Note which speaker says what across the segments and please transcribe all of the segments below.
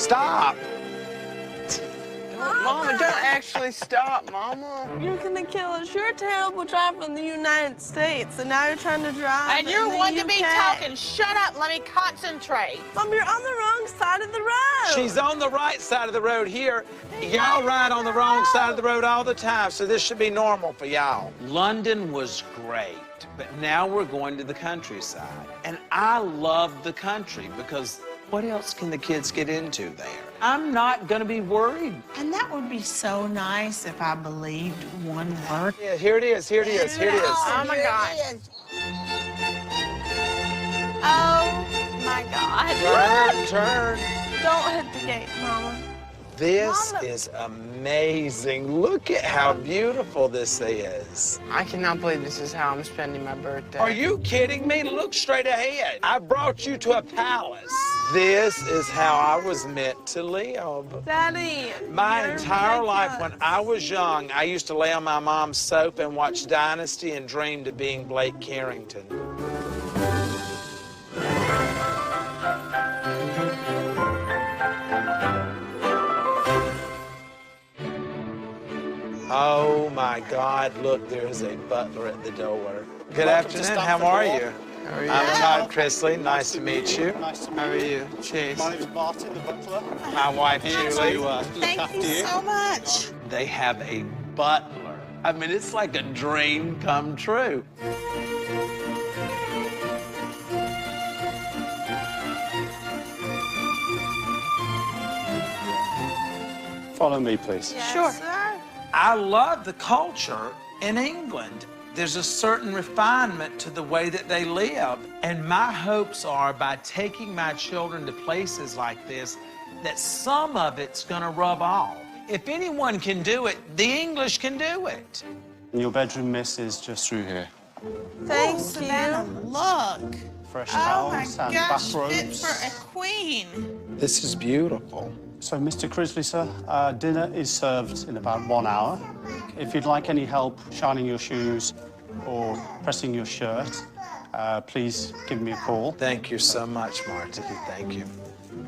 Speaker 1: Stop.
Speaker 2: Mama, don't actually stop, Mama.
Speaker 3: You're gonna kill us. You're a terrible driver in the United States, and now you're trying to drive
Speaker 4: And you're
Speaker 3: in the
Speaker 4: one to be
Speaker 3: UK.
Speaker 4: talking. Shut up. Let me concentrate.
Speaker 3: Mom, you're on the wrong side of the road.
Speaker 1: She's on the right side of the road here. Y'all ride on the wrong side of the road all the time, so this should be normal for y'all. London was great, but now we're going to the countryside. And I love the country because what else can the kids get into there? I'm not gonna be worried.
Speaker 5: And that would be so nice if I believed one word.
Speaker 1: Yeah, here it is, here it is, here it is.
Speaker 4: Oh, my God.
Speaker 3: Oh, my God.
Speaker 1: Turn.
Speaker 3: Don't hit the gate, Mama.
Speaker 1: This
Speaker 3: Mama.
Speaker 1: is amazing. Look at how beautiful this is.
Speaker 2: I cannot believe this is how I'm spending my birthday.
Speaker 1: Are you kidding me? Look straight ahead. I brought you to a palace. This is how I was meant to live.
Speaker 3: Daddy.
Speaker 1: My
Speaker 3: you're
Speaker 1: entire life, when
Speaker 3: ridiculous.
Speaker 1: I was young, I used to lay on my mom's sofa and watch Dynasty and dreamed of being Blake Carrington. Oh my God, look, there's a butler at the door. Good afternoon, how are you?
Speaker 2: How are you?
Speaker 1: I'm Todd Chrisley, nice to meet you.
Speaker 6: Nice to meet
Speaker 2: How are
Speaker 6: you.
Speaker 2: you? Chase.
Speaker 6: My name's Martin, the butler.
Speaker 1: My wife, Julie.
Speaker 5: Thank you so much.
Speaker 1: They have a butler. I mean, it's like a dream come true.
Speaker 6: Follow me, please.
Speaker 3: Yes,
Speaker 5: Sure.
Speaker 3: sir.
Speaker 1: I love the culture in England. There's a certain refinement to the way that they live. And my hopes are by taking my children to places like this, that some of it's gonna rub off. If anyone can do it, the English can do it.
Speaker 6: Your bedroom, miss, is just through here.
Speaker 3: Thank
Speaker 5: Savannah,
Speaker 3: you.
Speaker 5: look.
Speaker 6: Fresh
Speaker 5: Oh, my
Speaker 6: towels and
Speaker 5: gosh, fit
Speaker 6: bathrobes.
Speaker 5: for a queen.
Speaker 1: This is beautiful.
Speaker 6: So, Mr. Chrisley, sir, dinner is served in about 1 hour. If you'd like any help shining your shoes or pressing your shirt, please give me a call.
Speaker 1: Thank you so much, Marty. Thank you.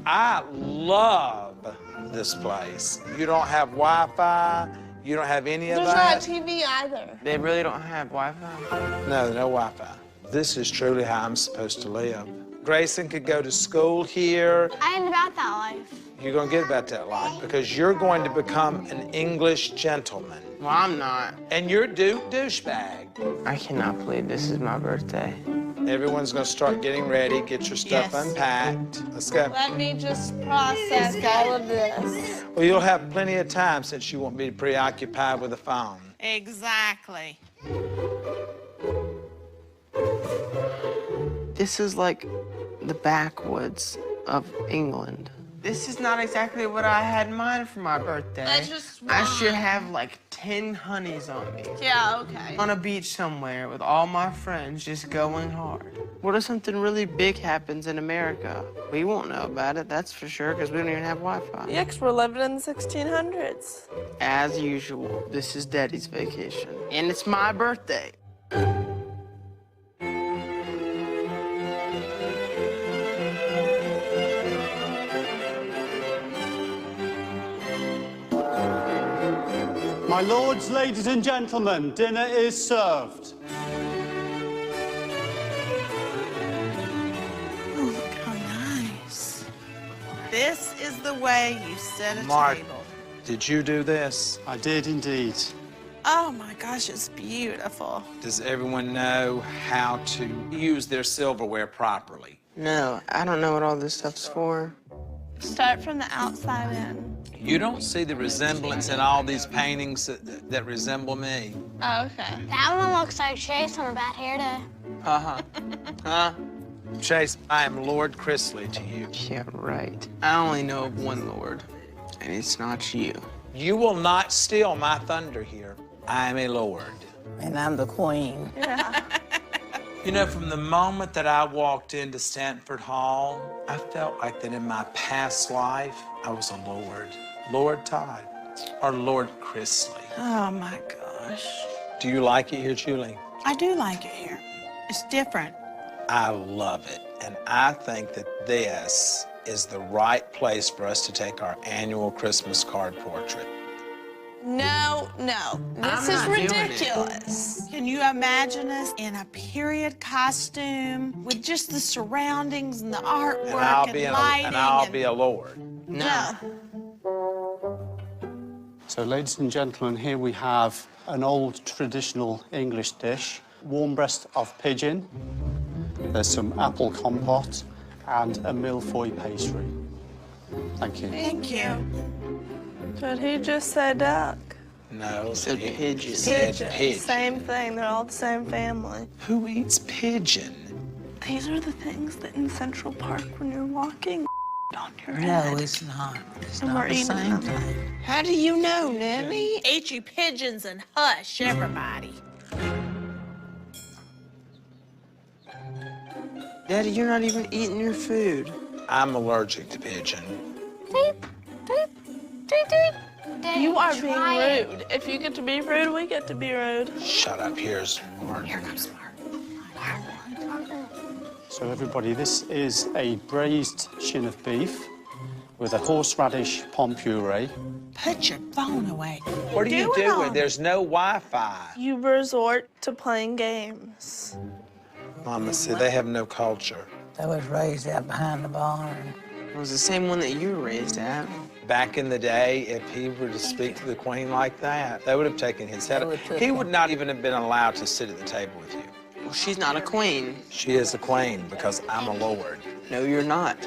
Speaker 1: I love this place. You don't have Wi-Fi. You don't have any of
Speaker 3: There's not
Speaker 1: that.
Speaker 3: a TV either.
Speaker 2: They really don't have Wi-Fi?
Speaker 1: No, no Wi-Fi. This is truly how I'm supposed to live. Grayson could go to school here.
Speaker 7: I ain't about that life.
Speaker 1: You're gonna get about that life because you're going to become an English gentleman.
Speaker 2: Well, I'm not.
Speaker 1: And you're douchebag.
Speaker 2: I cannot believe this is my birthday.
Speaker 1: Everyone's gonna start getting ready, get your stuff
Speaker 5: Yes.
Speaker 1: unpacked. Let's go.
Speaker 3: Let me just process all of this.
Speaker 1: Well, you'll have plenty of time since you won't be preoccupied with the phone.
Speaker 5: Exactly.
Speaker 2: This is like the backwoods of England. This is not exactly what I had in mind for my birthday.
Speaker 3: That's just
Speaker 2: I
Speaker 3: wrong.
Speaker 2: should have like 10 honeys on me.
Speaker 3: Yeah, okay.
Speaker 2: On a beach somewhere with all my friends just going hard. What if something really big happens in America? We won't know about it, that's for sure, because we don't even have Wi-Fi.
Speaker 3: Yeah, 'cause we're living in the 1600s.
Speaker 2: As usual, this is Daddy's vacation. And it's my birthday.
Speaker 6: My lords, ladies and gentlemen, dinner is served.
Speaker 5: Oh, look how nice. This is the way you set a
Speaker 1: Mark.
Speaker 5: table.
Speaker 1: Did you do this?
Speaker 6: I did indeed.
Speaker 5: Oh, my gosh, it's beautiful.
Speaker 1: Does everyone know how to use their silverware properly?
Speaker 2: No, I don't know what all this stuff's for.
Speaker 3: Start from the outside in.
Speaker 1: You don't see the resemblance in all these paintings that resemble me.
Speaker 3: Oh, okay.
Speaker 7: That one looks like Chase on a bad hair day.
Speaker 2: Uh-huh. Huh?
Speaker 1: Chase, I am Lord Chrisley to you.
Speaker 2: Yeah, right. I only know of one Lord, and it's not you.
Speaker 1: You will not steal my thunder here. I am a lord.
Speaker 5: And I'm the queen.
Speaker 3: Yeah.
Speaker 1: You know, from the moment that I walked into Stanford Hall, I felt like that in my past life, I was a lord. Lord Todd, or Lord Chrisley.
Speaker 5: Oh, my gosh.
Speaker 1: Do you like it here, Julie?
Speaker 5: I do like it here. It's different.
Speaker 1: I love it. And I think that this is the right place for us to take our annual Christmas card portrait.
Speaker 3: No, no. This is ridiculous.
Speaker 5: Can you imagine us in a period costume with just the surroundings and the artwork
Speaker 1: And I'll be a lord.
Speaker 3: No.
Speaker 6: So, ladies and gentlemen, here we have an old traditional English dish, warm breast of pigeon. There's some apple compote and a millefeuille pastry. Thank you.
Speaker 5: Thank you.
Speaker 3: But he just said duck.
Speaker 1: No,
Speaker 2: He said pigeon.
Speaker 1: He said pigeon.
Speaker 3: Same thing. They're all the same family.
Speaker 1: Who eats pigeon?
Speaker 3: These are the things that in Central Park when you're walking on your
Speaker 8: No,
Speaker 3: head.
Speaker 8: it's not. It's
Speaker 3: And
Speaker 8: not
Speaker 3: we're
Speaker 8: the
Speaker 3: eating
Speaker 8: same
Speaker 3: them.
Speaker 8: thing.
Speaker 2: How do you know, Nellie?
Speaker 5: Eat you pigeons and hush, everybody.
Speaker 2: Daddy, you're not even eating your food.
Speaker 1: I'm allergic to pigeon.
Speaker 7: Beep, beep, beep, beep. Daddy,
Speaker 3: You are being
Speaker 7: try it.
Speaker 3: rude. If you get to be rude, we get to be rude.
Speaker 1: Shut up, here's Martin.
Speaker 5: Here comes Mark.
Speaker 6: So, everybody, this is a braised shin of beef with a horseradish pom puree.
Speaker 5: Put your phone away.
Speaker 1: What are you
Speaker 5: doing
Speaker 1: doing?
Speaker 5: on
Speaker 1: There's no Wi-Fi.
Speaker 3: You resort to playing games.
Speaker 1: Mama, see, they have no culture.
Speaker 8: They was raised out behind the barn.
Speaker 2: It was the same one that you were raised at.
Speaker 1: Back in the day, if he were to speak to the Queen like that, they would have taken his head
Speaker 8: They
Speaker 1: off.
Speaker 8: would took
Speaker 1: He
Speaker 8: him.
Speaker 1: would not even have been allowed to sit at the table with you.
Speaker 2: Well, she's not a queen.
Speaker 1: She is a queen because I'm a lord.
Speaker 2: No, you're not.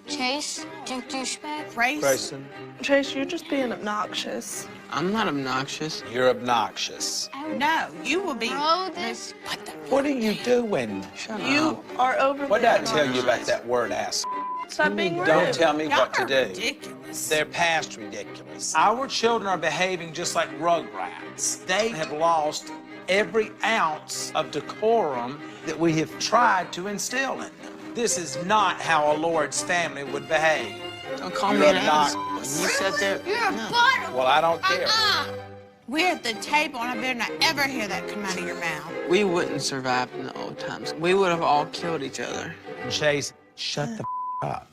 Speaker 7: Chase, drink douchebag.
Speaker 5: Race.
Speaker 1: Grayson,
Speaker 3: Chase, you're just being obnoxious.
Speaker 2: I'm not obnoxious.
Speaker 1: you're obnoxious.
Speaker 5: No, you will be.
Speaker 7: Throw this.
Speaker 5: What the?
Speaker 1: What are you doing?
Speaker 2: Shut
Speaker 3: You
Speaker 2: up.
Speaker 3: are over.
Speaker 1: What did I tell you about that word ass?
Speaker 3: Stop being rude.
Speaker 1: Don't tell me
Speaker 5: Y'all
Speaker 1: what to
Speaker 5: are
Speaker 1: do.
Speaker 5: ridiculous.
Speaker 1: They're past ridiculous. Our children are behaving just like rugrats. They have lost every ounce of decorum that we have tried to instill in them. This is not how a lord's family would behave.
Speaker 2: Don't call me
Speaker 1: You're
Speaker 2: an ass.
Speaker 1: obnoxious.
Speaker 2: You said that.
Speaker 5: You're a
Speaker 2: No.
Speaker 5: butter.
Speaker 1: Well, I don't care.
Speaker 5: We're at the table, and I better not ever hear that come out of your mouth.
Speaker 2: We wouldn't survive in the old times. We would have all killed each other.
Speaker 1: Chase, shut the up.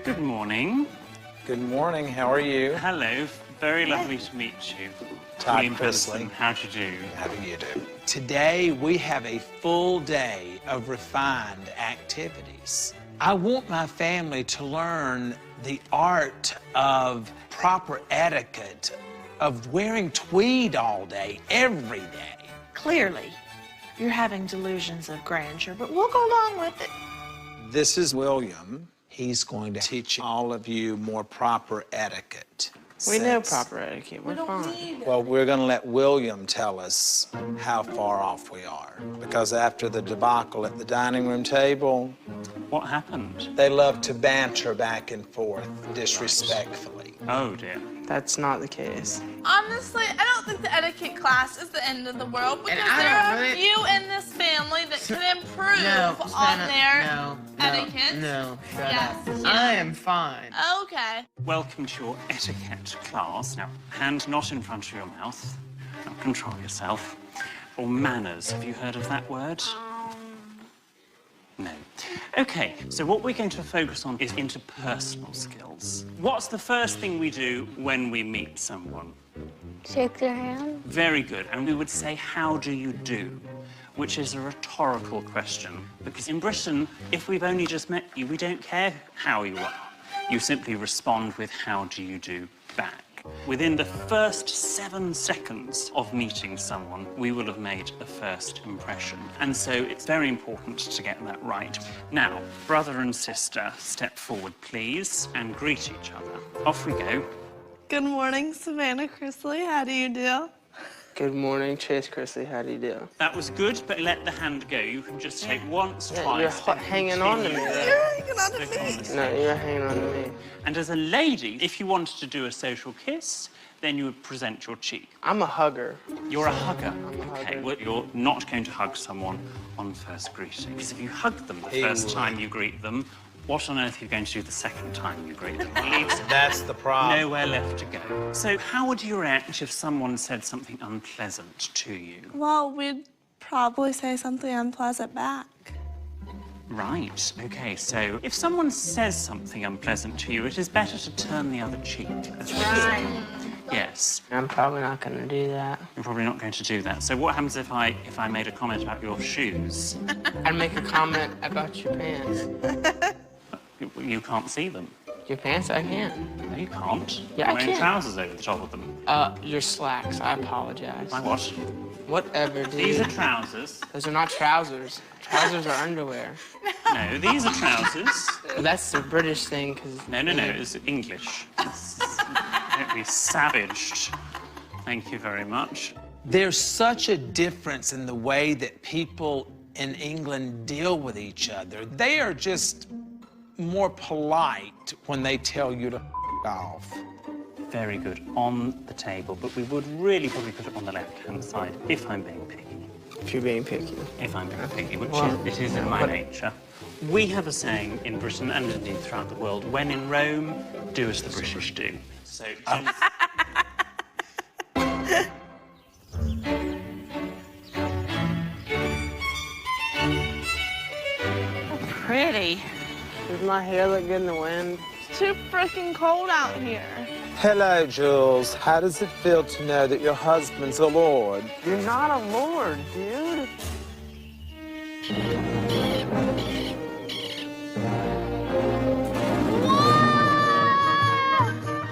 Speaker 9: Good morning.
Speaker 1: Good morning. How are you?
Speaker 9: Hello. Very lovely to meet you.
Speaker 1: Todd
Speaker 9: William
Speaker 1: Chrisley.
Speaker 9: Patterson, how do you do?
Speaker 1: How do you do? Today, we have a full day of refined activities. I want my family to learn the art of proper etiquette, of wearing tweed all day, every day.
Speaker 5: Clearly, you're having delusions of grandeur, but we'll go along with it.
Speaker 1: This is William. He's going to teach all of you more proper etiquette.
Speaker 2: We know
Speaker 1: Since-
Speaker 2: proper etiquette. We're fine.
Speaker 1: Well, we're going to let William tell us how far off we are. Because after the debacle at the dining room table,
Speaker 9: What happened?
Speaker 1: they love to banter back and forth disrespectfully.
Speaker 9: Oh, dear.
Speaker 2: That's not the case.
Speaker 3: Honestly, I don't think the etiquette class is the end of the world because
Speaker 2: I
Speaker 3: there
Speaker 2: don't
Speaker 3: are a
Speaker 2: really-
Speaker 3: few in this family that can improve
Speaker 2: No,
Speaker 3: on
Speaker 2: Santa,
Speaker 3: their
Speaker 2: no,
Speaker 3: etiquette.
Speaker 2: No, shut
Speaker 3: Yes,
Speaker 2: up.
Speaker 3: yes.
Speaker 2: I am fine.
Speaker 3: Okay.
Speaker 9: Welcome to your etiquette class. Now, hand not in front of your mouth. Now, control yourself. Or manners. Have you heard of that word? No. Okay, so what we're going to focus on is interpersonal skills. What's the first thing we do when we meet someone?
Speaker 7: Shake their hand.
Speaker 9: Very good. And we would say, how do you do? Which is a rhetorical question. Because in Britain, if we've only just met you, we don't care how you are. You simply respond with, how do you do back? Within the first 7 seconds of meeting someone, we will have made a first impression. And so it's very important to get that right. Now, brother and sister, step forward, please, and greet each other. Off we go.
Speaker 3: Good morning, Savannah Chrisley. How do you do?
Speaker 2: Good morning, Chase Chrisley. How do you do?
Speaker 9: That was good, but let the hand go. You can just take once,
Speaker 2: Yeah,
Speaker 9: twice.
Speaker 2: you're
Speaker 9: then
Speaker 2: hanging on to me.
Speaker 9: continue.
Speaker 2: Though.
Speaker 3: You're hanging on to
Speaker 9: Click on
Speaker 3: me.
Speaker 9: the
Speaker 2: No, you're hanging on to me.
Speaker 9: And as a lady, if you wanted to do a social kiss, then you would present your cheek.
Speaker 2: I'm a hugger.
Speaker 9: You're a hugger.
Speaker 2: a
Speaker 9: Okay,
Speaker 2: hugger.
Speaker 9: well, you're not going to hug someone on first greeting. Because if you hug them the first time you greet them, What on earth are you going to do the second time you break the leaves?
Speaker 1: That's the problem.
Speaker 9: Nowhere left to go. So how would you react if someone said something unpleasant to you?
Speaker 3: Well, we'd probably say something unpleasant back.
Speaker 9: Right, OK, so if someone says something unpleasant to you, it is better to turn the other cheek. That's right. Yes.
Speaker 2: I'm probably not going to do that.
Speaker 9: You're probably not going to do that. So what happens if I made a comment about your shoes?
Speaker 2: I'd make a comment about your pants.
Speaker 9: You can't see them.
Speaker 2: Your pants? I can.
Speaker 9: No, you can't.
Speaker 2: Yeah,
Speaker 9: You're
Speaker 2: I
Speaker 9: wearing
Speaker 2: can.
Speaker 9: trousers over the top of them.
Speaker 2: Your slacks. I apologize.
Speaker 9: My what?
Speaker 2: Whatever, dude.
Speaker 9: These are trousers.
Speaker 2: Those are not trousers. Trousers are underwear.
Speaker 9: No, these are trousers.
Speaker 2: That's the British thing, because...
Speaker 9: No, it's English. Don't be savaged. Thank you very much.
Speaker 1: There's such a difference in the way that people in England deal with each other. They are just more polite when they tell you to f off.
Speaker 9: Very good. On the table, but we would really probably put it on the left-hand side, if I'm being picky.
Speaker 2: If you're being picky.
Speaker 9: If I'm being picky, which it is in my nature. We have a saying in Britain and indeed throughout the world, when in Rome, do as the British do. So,
Speaker 3: Pretty.
Speaker 2: Does my hair look good in the wind?
Speaker 3: It's too freaking cold out here.
Speaker 1: Hello, Jules. How does it feel to know that your husband's a lord?
Speaker 2: You're not a lord, dude.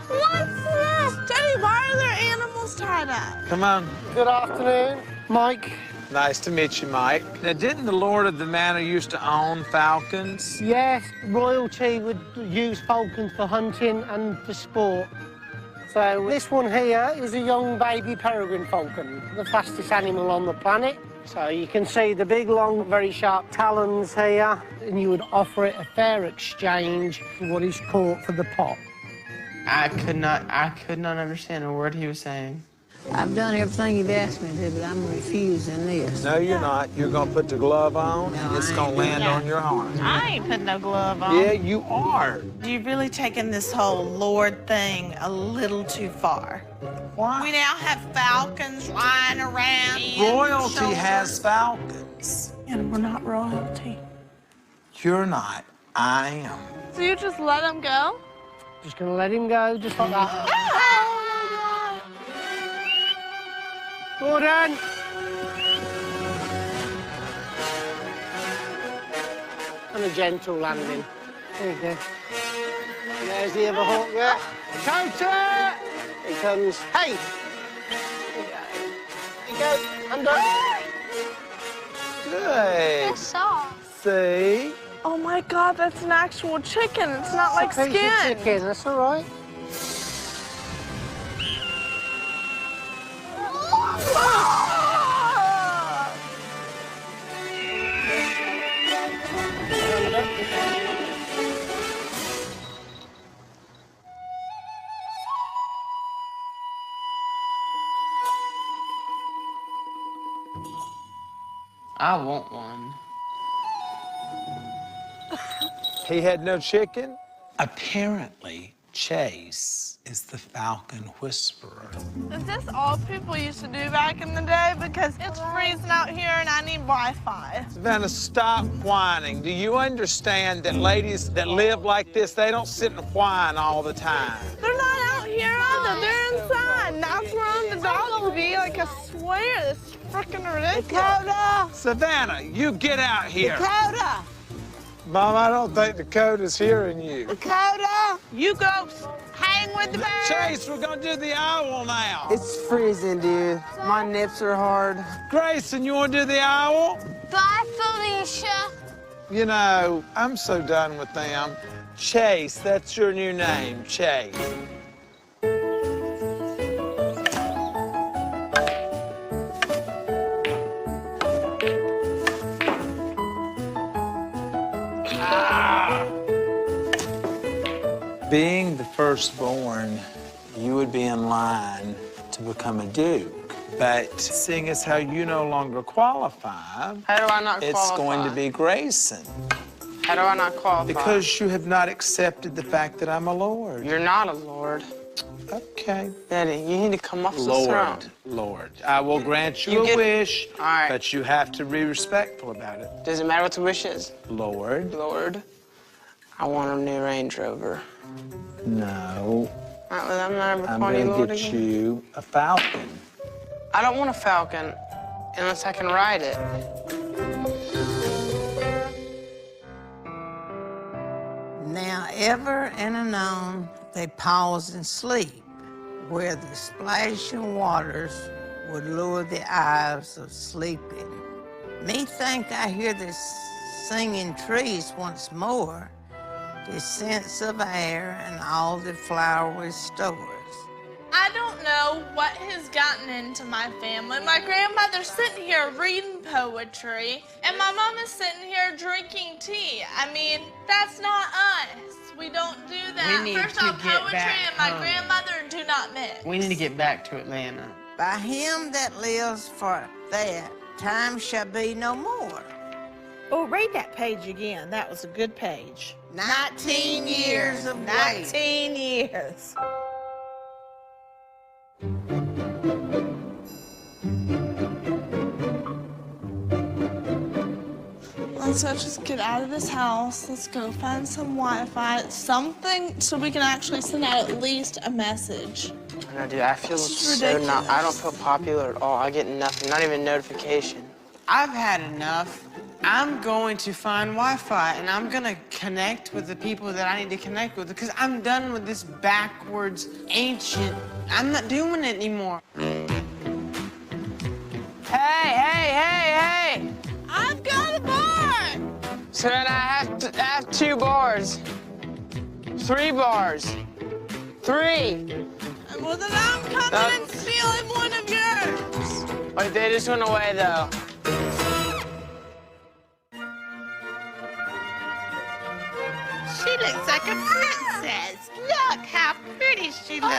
Speaker 3: What's this? Daddy, why are there animals tied up?
Speaker 1: Come on.
Speaker 10: Good afternoon, Mike.
Speaker 1: Nice to meet you, Mike. Now, didn't the lord of the manor used to own falcons?
Speaker 10: Yes, royalty would use falcons for hunting and for sport. So this one here is a young baby peregrine falcon, the fastest animal on the planet. So you can see the big, long, very sharp talons here, and you would offer it a fair exchange for what is caught for the pot.
Speaker 2: I could not understand a word he was saying.
Speaker 8: I've done everything you've asked me to, but I'm refusing this.
Speaker 1: No, you're not. You're gonna put the glove on, and it's gonna land on your arm.
Speaker 3: I ain't putting no glove on.
Speaker 1: Yeah, you are.
Speaker 5: You've really taken this whole Lord thing a little too far.
Speaker 1: Why?
Speaker 5: We now have falcons flying around.
Speaker 1: Royalty has falcons.
Speaker 3: And we're not royalty.
Speaker 1: You're not. I am.
Speaker 3: So you just let him go?
Speaker 10: Just gonna let him go, just like that. Gordon! And a gentle landing. There you go. There's the other hawk there. Counter! He comes. Hey! There you go. Under.
Speaker 1: Good.
Speaker 7: It's soft.
Speaker 1: See?
Speaker 3: Oh my God, that's an actual chicken. It's not like
Speaker 10: Piece of
Speaker 3: skin.
Speaker 10: chicken, that's all right.
Speaker 2: I want one.
Speaker 1: He had no chicken? Apparently, Chase is the Falcon Whisperer.
Speaker 3: Is this all people used to do back in the day? Because it's freezing out here and I need Wi-Fi.
Speaker 1: Savannah, stop whining. Do you understand that ladies that live like this, they don't sit and whine all the time?
Speaker 3: They're not out here either. They're inside. And that's where the dogs would be. Like, I swear, this is freaking ridiculous.
Speaker 8: Dakota!
Speaker 1: Savannah, you get out here.
Speaker 8: Dakota!
Speaker 1: Mom, I don't think Dakota's hearing you.
Speaker 8: Dakota!
Speaker 3: You go hang with the bear.
Speaker 1: Chase, we're gonna do the owl now.
Speaker 2: It's freezing, dude. My nips are hard.
Speaker 1: Grayson, you wanna do the owl?
Speaker 7: Bye, Felicia.
Speaker 1: You know, I'm so done with them. Chase, that's your new name, Chase. Being the firstborn, you would be in line to become a duke. But seeing as how you no longer qualify,
Speaker 2: How do I not
Speaker 1: it's
Speaker 2: qualify?
Speaker 1: going to be Grayson.
Speaker 2: How do I not qualify?
Speaker 1: Because you have not accepted the fact that I'm a lord.
Speaker 2: You're not a lord.
Speaker 1: Okay.
Speaker 2: Daddy, you need to come off the
Speaker 1: Lord,
Speaker 2: throne.
Speaker 1: Lord. I will grant you a wish,
Speaker 2: All right.
Speaker 1: but you have to be respectful about it.
Speaker 2: Does it matter what the wish is?
Speaker 1: Lord.
Speaker 2: Lord, I want a new Range Rover.
Speaker 1: No.
Speaker 2: I'm not ever
Speaker 1: I'm
Speaker 2: calling you
Speaker 1: going
Speaker 2: Lord
Speaker 1: to get
Speaker 2: again.
Speaker 1: you a falcon.
Speaker 2: I don't want a falcon unless I can ride it.
Speaker 8: Now, ever and anon, they pause and sleep, where the splashing waters would lure the eyes of sleeping. Me think I hear the singing trees once more, the scents of air and all the flowery stores.
Speaker 3: I don't know what has gotten into my family. My grandmother's sitting here reading poetry, and my mom is sitting here drinking tea. I mean, that's not us. We don't do that.
Speaker 2: We need
Speaker 3: First
Speaker 2: to
Speaker 3: off,
Speaker 2: get
Speaker 3: poetry
Speaker 2: back
Speaker 3: and my
Speaker 2: home.
Speaker 3: grandmother do not mix.
Speaker 2: We need to get back to Atlanta.
Speaker 8: By him that lives for that, time shall be no more.
Speaker 4: Oh, read that page again. That was a good page.
Speaker 8: 19 years of waiting.
Speaker 4: 19 years.
Speaker 3: Let's go just get out of this house. Let's go find some Wi-Fi, something so we can actually send out at least a message.
Speaker 2: I know, dude, I feel
Speaker 3: This is
Speaker 2: so not,
Speaker 3: ridiculous.
Speaker 2: I don't feel popular at all. I get nothing, not even notification. I've had enough. I'm going to find Wi-Fi, and I'm gonna connect with the people that I need to connect with, because I'm done with this backwards, ancient, I'm not doing it anymore. Hey!
Speaker 3: I've got a bar!
Speaker 2: So then I have 2 bars. 3 bars. 3.
Speaker 3: Well, then I'm coming and stealing one of yours.
Speaker 2: Wait, they just went away, though.
Speaker 4: She looks like a princess. Look how pretty she looks.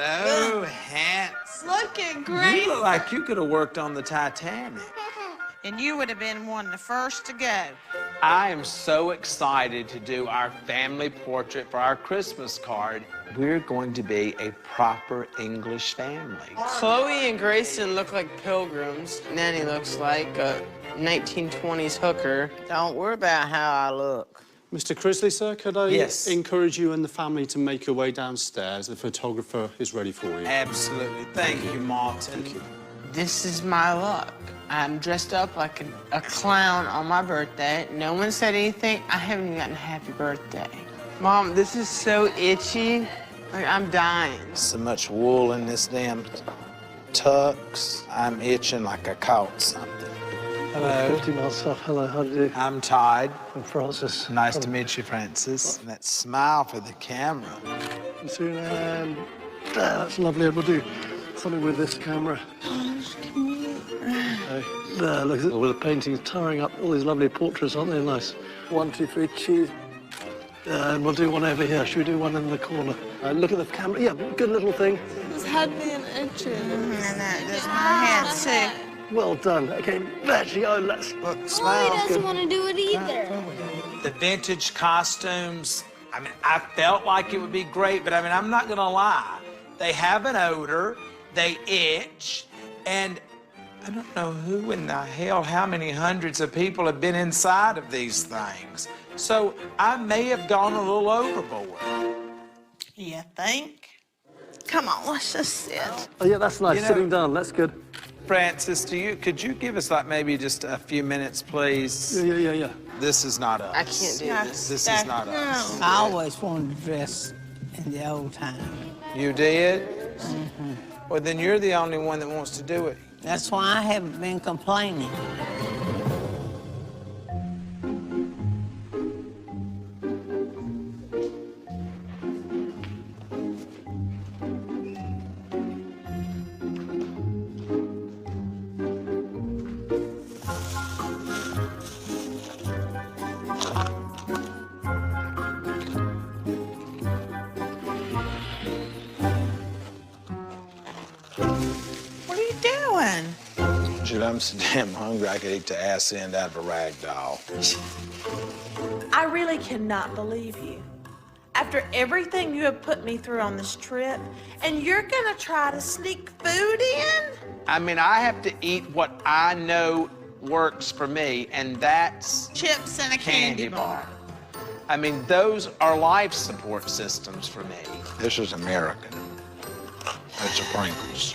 Speaker 1: Hello, handsome.
Speaker 3: Looking great.
Speaker 1: You look like you could have worked on the Titanic.
Speaker 4: And you would have been one of the first to go.
Speaker 1: I am so excited to do our family portrait for our Christmas card. We're going to be a proper English family.
Speaker 2: Chloe and Grayson look like pilgrims. Nanny looks like a 1920s hooker.
Speaker 8: Don't worry about how I look.
Speaker 6: Mr. Chrisley, sir, could I
Speaker 1: Yes.
Speaker 6: encourage you and the family to make your way downstairs? The photographer is ready for you.
Speaker 1: Absolutely. Thank you, Martin.
Speaker 6: Thank you.
Speaker 2: This is my luck. I'm dressed up like a clown on my birthday. No one said anything. I haven't even gotten a happy birthday. Mom, this is so itchy. Like, I'm dying.
Speaker 1: So much wool in this damn tux. I'm itching like I caught something. Hello.
Speaker 10: 50 myself. Hello, how do you do?
Speaker 1: I'm Todd.
Speaker 10: I'm Francis.
Speaker 1: Nice to meet you, Francis. And that smile for the camera.
Speaker 10: Soon, and that's lovely. We'll do something with this camera. There, look at it. All the paintings tiring up all these lovely portraits, aren't they? Nice. 1, 2, 3, cheese. And we'll do one over here. Should we do one in the corner? Look at the camera. Yeah, good little thing.
Speaker 3: This had me an itching.
Speaker 4: There's my hand, too.
Speaker 10: Well done. Okay, there she goes. Let's
Speaker 1: Look,
Speaker 7: He
Speaker 1: smile.
Speaker 7: doesn't want to do it either.
Speaker 1: The vintage costumes, I mean, I felt like it would be great, but I mean, I'm not gonna lie. They have an odor, they itch, and I don't know who in the hell, how many hundreds of people have been inside of these things. So I may have gone a little overboard.
Speaker 4: You think?
Speaker 3: Come on, let's just sit.
Speaker 10: Oh, yeah, that's nice.
Speaker 1: You know-
Speaker 10: Sitting down. That's good.
Speaker 1: Francis, could you give us like maybe just a few minutes, please?
Speaker 10: Yeah.
Speaker 1: This is not us.
Speaker 2: I can't do this.
Speaker 1: This is not us.
Speaker 8: I always wanted to dress in the old time.
Speaker 1: You did? Well, then you're the only one that wants to do it.
Speaker 8: That's why I haven't been complaining.
Speaker 4: What are you doing?
Speaker 1: Would you I'm so damn hungry I could eat the ass end out of a rag doll.
Speaker 5: I really cannot believe you. After everything you have put me through on this trip, and you're gonna try to sneak food in?
Speaker 1: I mean, I have to eat what I know works for me, and that's
Speaker 5: Chips and a candy bar.
Speaker 1: I mean, those are life support systems for me. This is American. That's a Pringles.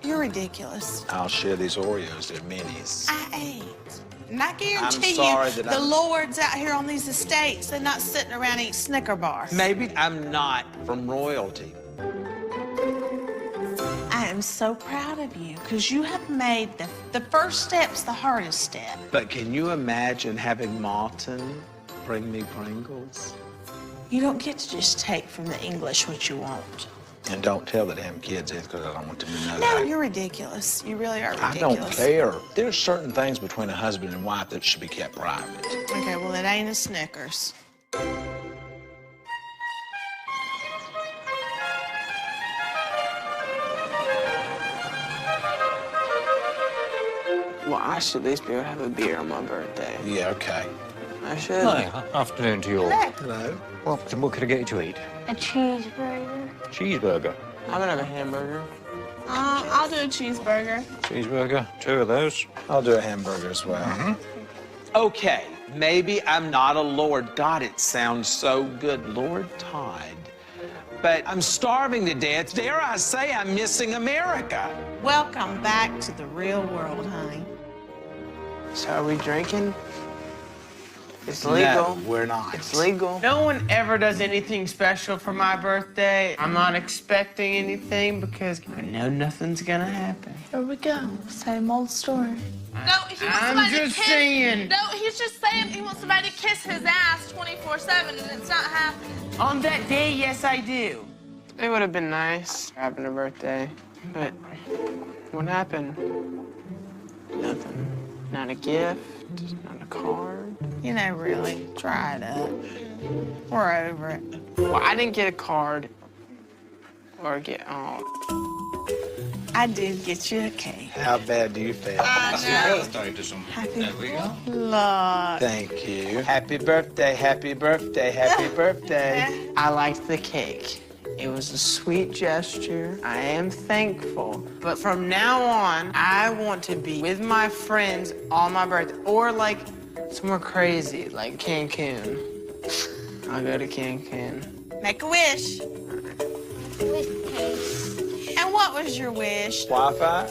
Speaker 5: You're ridiculous.
Speaker 1: I'll share these Oreos. They're minis.
Speaker 5: I ate. And I guarantee
Speaker 1: sorry
Speaker 5: you,
Speaker 1: that
Speaker 5: the
Speaker 1: I'm-
Speaker 5: lords out here on these estates, they're not sitting around eating Snicker bars.
Speaker 1: Maybe I'm not from royalty.
Speaker 5: I am so proud of you, because you have made the first step's the hardest step.
Speaker 1: But can you imagine having Martin bring me Pringles?
Speaker 5: You don't get to just take from the English what you want.
Speaker 1: And don't tell the damn kids it, because I don't want them to know
Speaker 5: No,
Speaker 1: that.
Speaker 5: you're ridiculous. You really are
Speaker 1: I
Speaker 5: ridiculous.
Speaker 1: don't care. There's certain things between a husband and wife that should be kept private.
Speaker 5: Okay, well, it ain't a Snickers.
Speaker 2: Well, I should at least be able to have a beer on my birthday.
Speaker 1: Yeah, okay.
Speaker 2: I should.
Speaker 11: Hi, afternoon to you all.
Speaker 1: Hello.
Speaker 11: Well, what could I get you to eat?
Speaker 7: A cheeseburger.
Speaker 11: Cheeseburger.
Speaker 2: I'm gonna have a hamburger.
Speaker 3: I'll do a cheeseburger.
Speaker 11: Cheeseburger, 2 of those.
Speaker 1: I'll do a hamburger as well. Okay, maybe I'm not a lord. God, it sounds so good, Lord Todd. But I'm starving to death. Dare I say I'm missing America?
Speaker 5: Welcome back to the real world, honey.
Speaker 2: So are we drinking? It's legal.
Speaker 1: No, we're not.
Speaker 2: It's legal. No one ever does anything special for my birthday. I'm not expecting anything because I know nothing's gonna happen.
Speaker 3: Here we go. Same old story. No, he wants
Speaker 2: I'm
Speaker 3: somebody
Speaker 2: just
Speaker 3: to kiss.
Speaker 2: saying.
Speaker 3: No, he's just saying he wants somebody to kiss his ass 24/7, and it's not happening.
Speaker 2: On that day, yes, I do. It would have been nice having a birthday, but what happened? Nothing. Not a gift, not a card.
Speaker 5: You know, really, try it up. We're over it.
Speaker 2: Well, I didn't get a card or get
Speaker 5: I did get you a cake.
Speaker 1: How bad do you feel?
Speaker 11: Birthday to some.
Speaker 5: Happy
Speaker 11: There we go.
Speaker 5: luck.
Speaker 1: Thank you. Happy birthday, happy birthday, happy birthday.
Speaker 2: I liked the cake. It was a sweet gesture. I am thankful. But from now on, I want to be with my friends on my birthday, or like somewhere crazy, like Cancun. I'll go to Cancun.
Speaker 5: Make a wish. And what was your wish?
Speaker 1: Wi-Fi?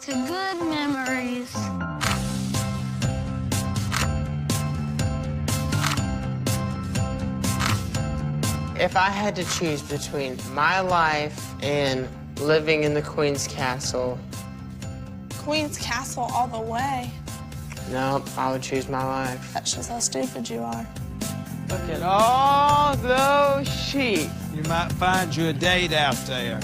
Speaker 7: To good memories.
Speaker 2: If I had to choose between my life and living in the Queen's Castle,
Speaker 3: Queen's Castle all the way.
Speaker 2: no, I would choose my life.
Speaker 3: That shows how stupid you are.
Speaker 2: Look at all those sheep.
Speaker 1: You might find you a date out there.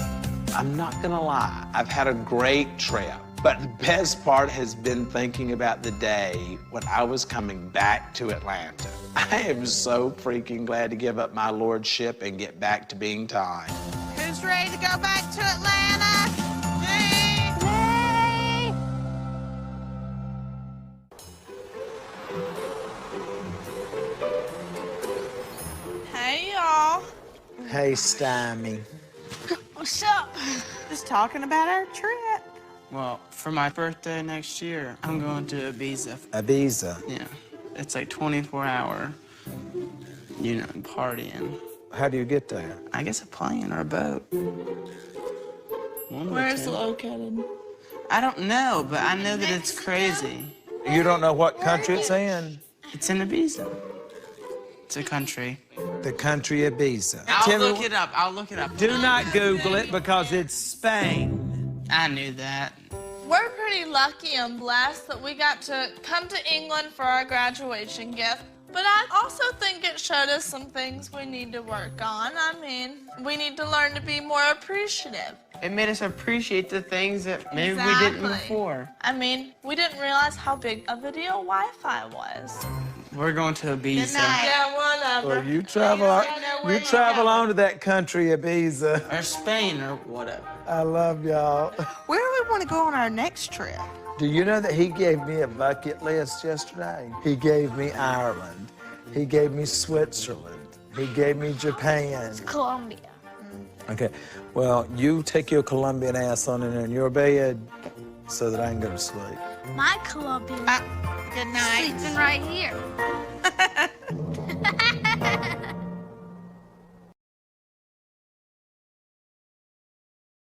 Speaker 1: I'm not gonna lie, I've had a great trip. But the best part has been thinking about the day when I was coming back to Atlanta. I am so freaking glad to give up my lordship and get back to being Ty.
Speaker 5: Who's ready to go back to Atlanta?
Speaker 3: Hey, y'all.
Speaker 1: Hey, Stymie.
Speaker 5: What's up? Just talking about our trip.
Speaker 2: Well, for my birthday next year, I'm going to Ibiza.
Speaker 1: Ibiza.
Speaker 2: Yeah, it's like 24-hour, you know, partying.
Speaker 1: How do you get there?
Speaker 2: I guess a plane or a boat.
Speaker 3: Where is it located?
Speaker 2: I don't know, but I know that it's crazy.
Speaker 1: You don't know what country it's in?
Speaker 2: It's in Ibiza. It's a country.
Speaker 1: The country Ibiza.
Speaker 2: I'll look it up. I'll look it up.
Speaker 1: Do not Google it because it's Spain.
Speaker 2: I knew that.
Speaker 3: We're pretty lucky and blessed that we got to come to England for our graduation gift. But I also think it showed us some things we need to work on. I mean, we need to learn to be more appreciative.
Speaker 2: It made us appreciate the things that maybe we didn't before.
Speaker 3: I mean, we didn't realize how big of a deal Wi-Fi was.
Speaker 2: We're going to Ibiza.
Speaker 3: Yeah, whatever.
Speaker 12: Well, you travel on to that country, Ibiza.
Speaker 2: Or Spain or whatever.
Speaker 12: I love y'all.
Speaker 4: Where do we want to go on our next trip?
Speaker 12: Do you know that he gave me a bucket list yesterday? He gave me Ireland. He gave me Switzerland. He gave me Japan.
Speaker 7: Colombia.
Speaker 12: Okay, well, you take your Colombian ass on in your bed so that I can go to sleep.
Speaker 7: My Colombian
Speaker 4: Good night.
Speaker 7: sleeping right here.